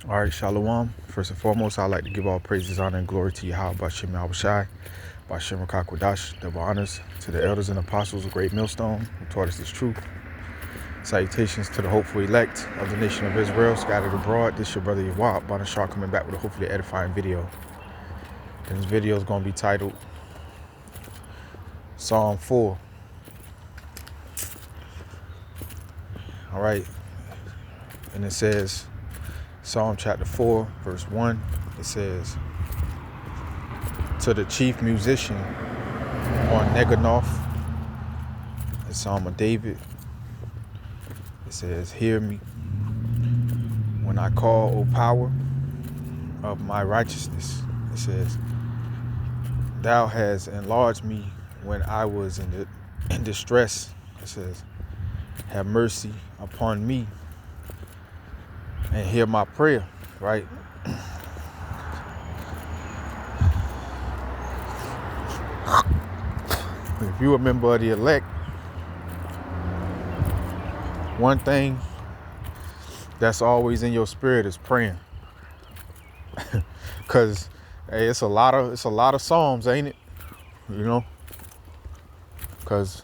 All right, Shalom. First and foremost, I'd like to give all praises, honor, and glory to Yahweh Bashem Yahushai, Bashem Rakakwadash, double honors to the elders and apostles of Great Millstone who taught us this truth. Salutations to the hopeful elect of the nation of Israel, scattered abroad. This is your brother Yawab Banashar coming back with a hopefully edifying video. And this video is going to be titled Psalm 4. All right. And it says, Psalm chapter 4, verse 1, it says, to the chief musician on Neganoth, the Psalm of David, it says, hear me when I call, O power of my righteousness. It says, thou hast enlarged me when I was in distress. It says, have mercy upon me and hear my prayer, right? If you a member of the elect, one thing that's always in your spirit is praying. Cause hey, it's a lot of psalms, ain't it? You know? Cause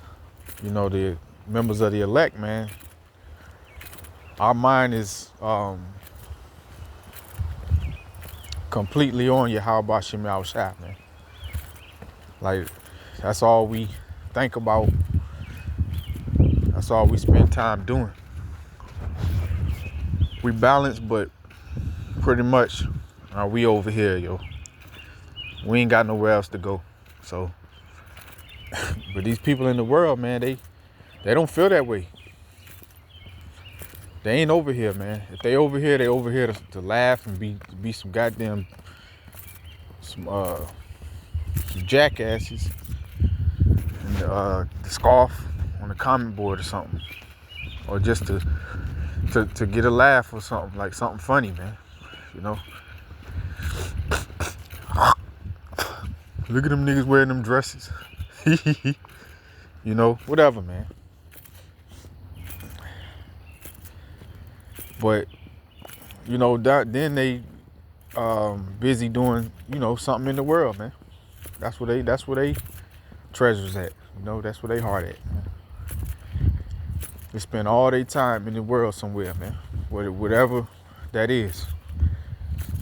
you know the members of the elect, man, our mind is completely on Yahweh Bashem Yahushua, man. Like, that's all we think about. That's all we spend time doing. We balance, but pretty much we over here, yo. We ain't got nowhere else to go. So, but these people in the world, man, they don't feel that way. They ain't over here, man. If they over here to laugh and be some goddamn some jackasses and the scarf on the comment board or something, or just to get a laugh or something, like something funny, man. You know. Look at them niggas wearing them dresses. You know, whatever, man. But you know, then they busy doing, you know, something in the world, man. That's where they treasures at. You know, that's where they heart at, man. They spend all their time in the world somewhere, man. Whatever that is.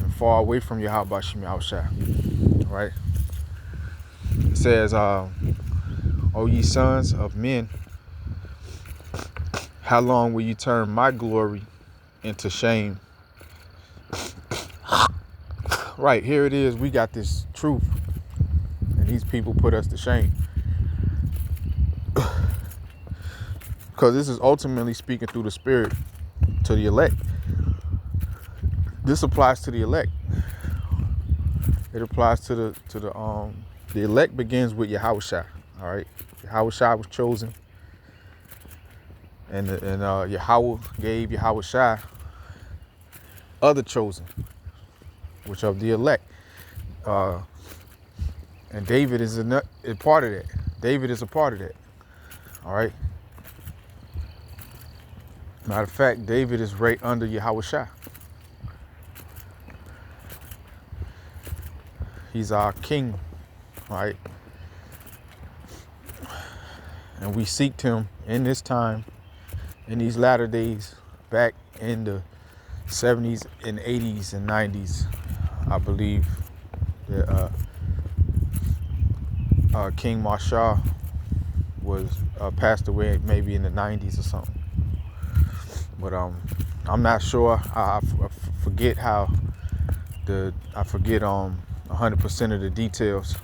And far away from Yahweh Bashem Yahushua. Right? It says, O ye sons of men, how long will you turn my glory into shame? Right, here it is. We got this truth. And these people put us to shame. Because this is ultimately speaking through the Spirit to the elect. This applies to the elect. It applies to the elect begins with Yahushua. All right, Yahushua was chosen, and Yahweh gave Yahushua other chosen, which of the elect. And David is a part of that. David is a part of that. All right. Matter of fact, David is right under Yahushua. He's our king, right? And we seeked him in this time, in these latter days, back in the 70s and 80s and 90s, I believe that King Marshall was passed away maybe in the 90s or something. But I'm not sure. I forget how I forget 100% of the details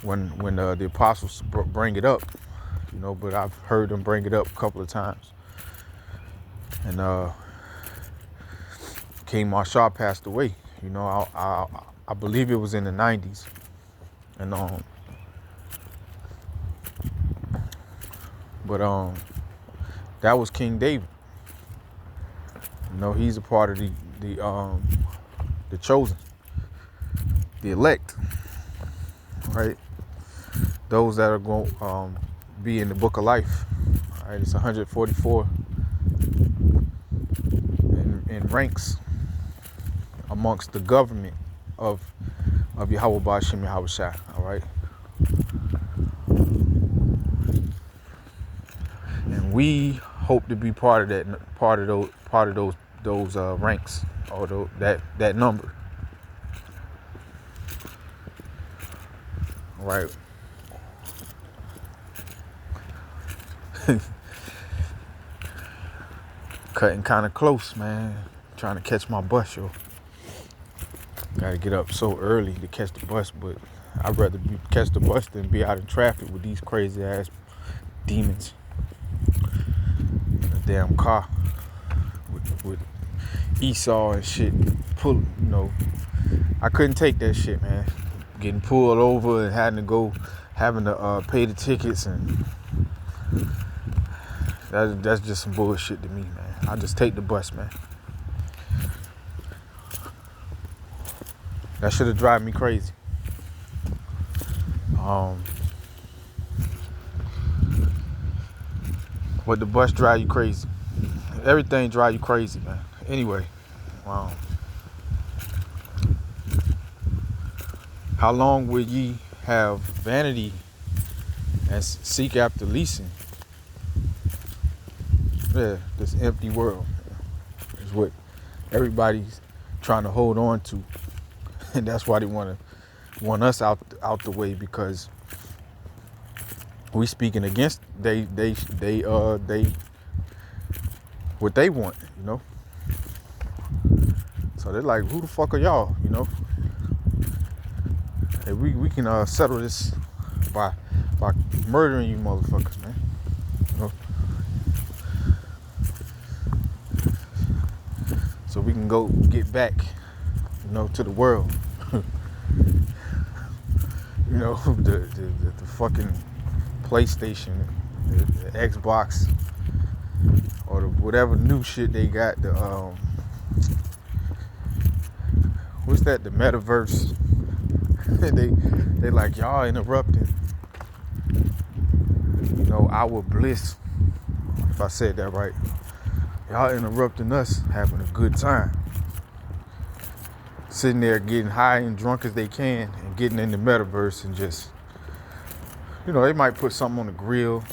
when the apostles bring it up, you know. But I've heard them bring it up a couple of times. And King Marshall passed away. You know, I believe it was in the 90s, and but that was King David. You know, he's a part of the chosen, the elect, right? Those that are going to be in the book of life. All right, it's 144 in ranks amongst the government of Yahweh Ba'Shem Yahweh Shai. All right. And we hope to be part of those ranks, or that number. All right. Cutting kind of close, man. Trying to catch my bus, yo. Gotta get up so early to catch the bus, but I'd rather catch the bus than be out in traffic with these crazy ass demons in a damn car with Esau and shit. I couldn't take that shit, man. Getting pulled over and having to pay the tickets, and that's just some bullshit to me, man. I just take the bus, man. That should have driven me crazy. But the bus drive you crazy. Everything drive you crazy, man. Anyway, how long will ye have vanity and seek after leasing? Yeah, this empty world is what everybody's trying to hold on to, and that's why they want us out the way, because we speaking against they what they want, So they're like, who the fuck are y'all, Hey, we can settle this by murdering you motherfuckers, man. So we can go get back, to the world. The fucking PlayStation, the Xbox, or whatever new shit they got. What's that? The metaverse. they like, y'all interrupting. Our bliss. If I said that right. Y'all interrupting us having a good time. Sitting there getting high and drunk as they can and getting in the metaverse and just, they might put something on the grill,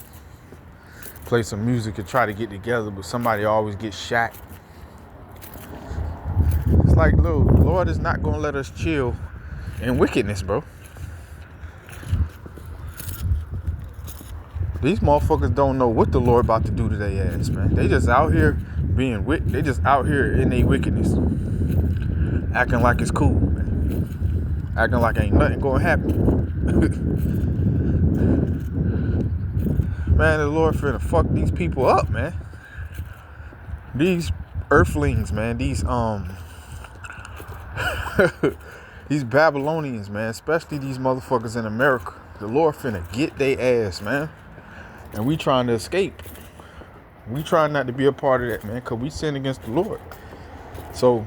play some music and try to get together, but somebody always gets shot. It's like, look, the Lord is not going to let us chill in wickedness, bro. These motherfuckers don't know what the Lord about to do to their ass, man. They just out here being they just out here in their wickedness. Acting like it's cool, man. Acting like ain't nothing gonna happen. Man, the Lord finna fuck these people up, man. These earthlings, man. These these Babylonians, man. Especially these motherfuckers in America. The Lord finna get their ass, man. And we trying to escape. We trying not to be a part of that, man, because we sin against the Lord. So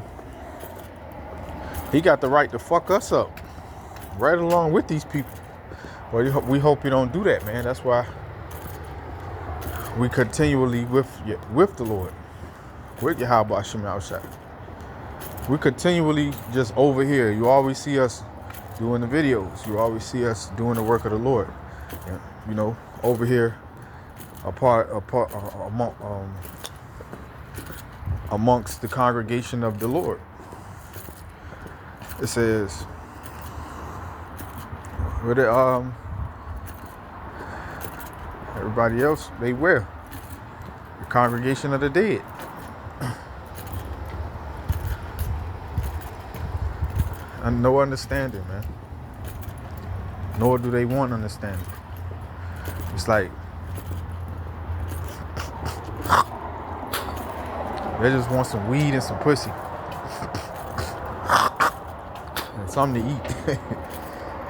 he got the right to fuck us up right along with these people. Well, we hope he don't do that, man. That's why we continually with the Lord, with Yahweh Ba'Shem Yahweh Shai. We continually just over here. You always see us doing the videos. You always see us doing the work of the Lord. And, over here, amongst the congregation of the Lord. It says, everybody else, they where? The congregation of the dead. And no understanding, man. Nor do they want understanding. It's like they just want some weed and some pussy. And something to eat.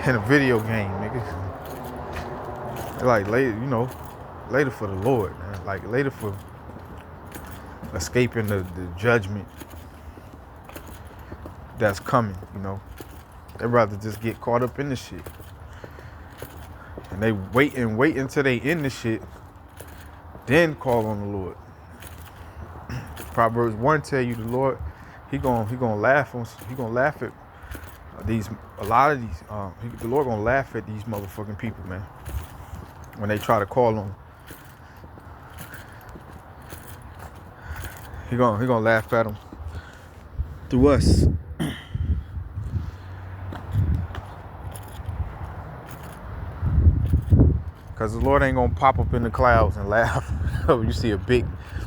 And a video game, nigga. They're like later for the Lord, man. Like later for escaping the judgment that's coming, They'd rather just get caught up in the shit. And they wait until they in the shit, then call on the Lord. Proverbs 1 tell you the Lord, he gonna laugh at these, a lot of these, the Lord gonna laugh at these motherfucking people, man, when they try to call on him. He gonna laugh at them through us. Cause the Lord ain't gonna pop up in the clouds and laugh. You see a big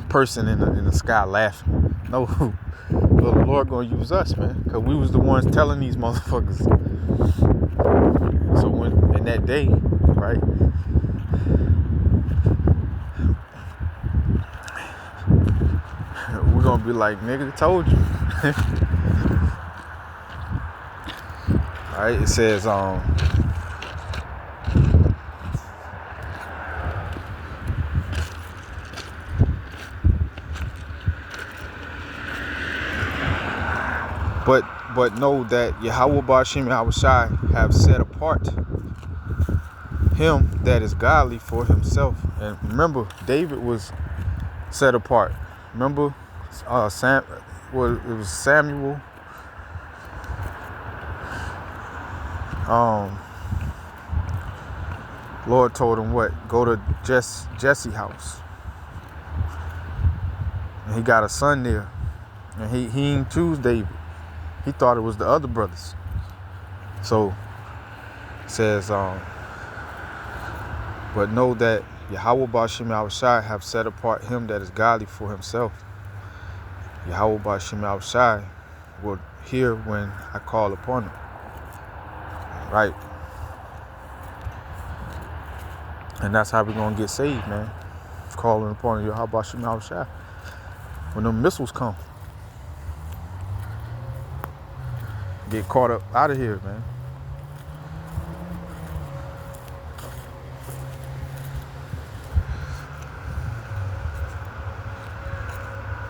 person in the sky laughing. No, but the Lord gonna use us, man. Cause we was the ones telling these motherfuckers. So when in that day, right? We're gonna be like, nigga, told you. Alright, it says But know that Yahweh Ba'Shem Yahushai have set apart him that is godly for himself. And remember, David was set apart. Remember, it was Samuel. Lord told him what? Go to Jesse's house. And he got a son there. And he didn't choose David. He thought it was the other brothers. So it says, but know that Yahweh Ba'Shem Yahushai have set apart him that is godly for himself. Yahweh Ba'Shem Yahushai will hear when I call upon him. Right? And that's how we're going to get saved, man. Calling upon Yahweh Ba'Shem Yahushai. When the missiles come. Get caught up out of here, man.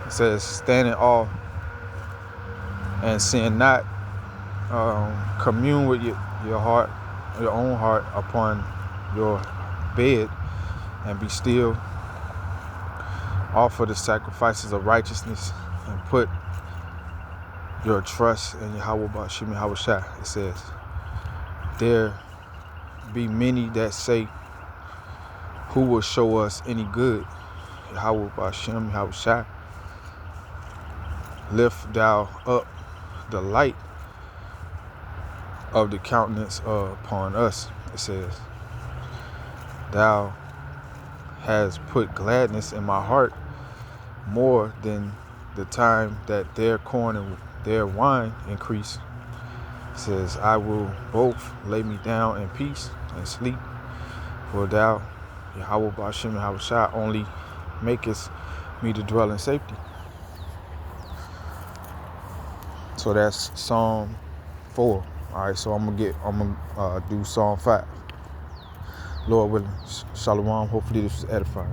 It says, stand in awe and sin not. Commune with your heart, your own heart upon your bed, and be still. Offer the sacrifices of righteousness and put your trust in Yahweh Ba'Shem Yahushai. It says, there be many that say, who will show us any good? Yahweh Ba'Shem Yahushai. Lift thou up the light of the countenance upon us. It says, thou hast put gladness in my heart more than the time that their corn and their wine increase. It says, I will both lay me down in peace and sleep, for thou, Yahweh Ba'Shem Yahushai, only makest me to dwell in safety. So that's Psalm 4. All right, so I'm gonna do Psalm 5. Lord willing, Shalom. Hopefully this was edifying.